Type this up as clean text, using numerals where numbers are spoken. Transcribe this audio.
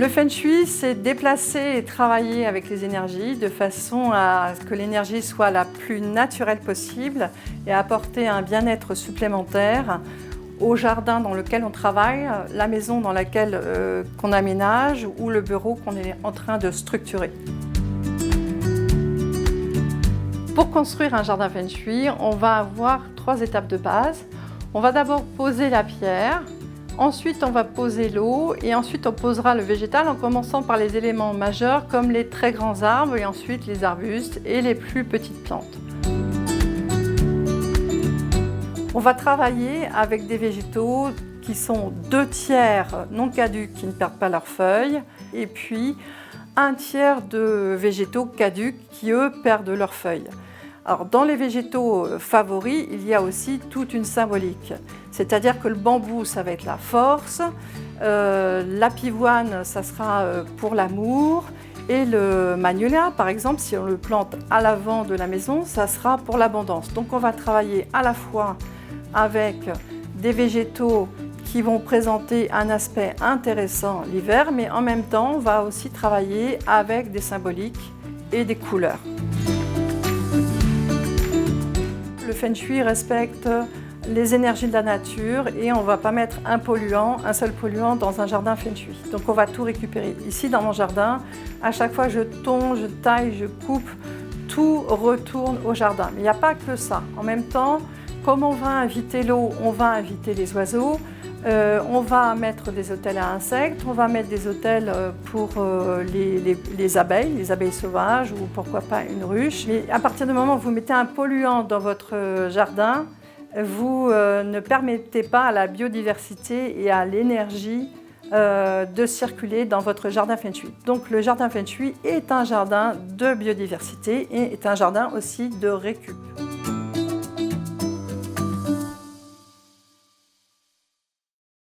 Le Feng Shui, c'est déplacer et travailler avec les énergies de façon à ce que l'énergie soit la plus naturelle possible et apporter un bien-être supplémentaire au jardin dans lequel on travaille, la maison dans laquelle qu'on aménage ou le bureau qu'on est en train de structurer. Pour construire un jardin Feng Shui, on va avoir 3 étapes de base. On va d'abord poser la pierre. Ensuite, on va poser l'eau et ensuite on posera le végétal en commençant par les éléments majeurs comme les très grands arbres et ensuite les arbustes et les plus petites plantes. On va travailler avec des végétaux qui sont 2/3 non caducs qui ne perdent pas leurs feuilles et puis 1/3 de végétaux caducs qui eux perdent leurs feuilles. Alors, dans les végétaux favoris, il y a aussi toute une symbolique. C'est-à-dire que le bambou, ça va être la force, l'apivoine, ça sera pour l'amour, et le magnolia, par exemple, si on le plante à l'avant de la maison, ça sera pour l'abondance. Donc on va travailler à la fois avec des végétaux qui vont présenter un aspect intéressant l'hiver, mais en même temps, on va aussi travailler avec des symboliques et des couleurs. Le Feng Shui respecte les énergies de la nature et on ne va pas mettre un seul polluant dans un jardin Feng Shui. Donc on va tout récupérer. Ici dans mon jardin, à chaque fois je tonds, je taille, je coupe, tout retourne au jardin. Mais il n'y a pas que ça. En même temps, comme on va inviter l'eau, on va inviter les oiseaux, on va mettre des hôtels à insectes, on va mettre des hôtels pour les abeilles sauvages ou pourquoi pas une ruche. Mais à partir du moment où vous mettez un polluant dans votre jardin, vous ne permettez pas à la biodiversité et à l'énergie de circuler dans votre jardin Feng Shui. Donc le jardin Feng Shui est un jardin de biodiversité et est un jardin aussi de récup.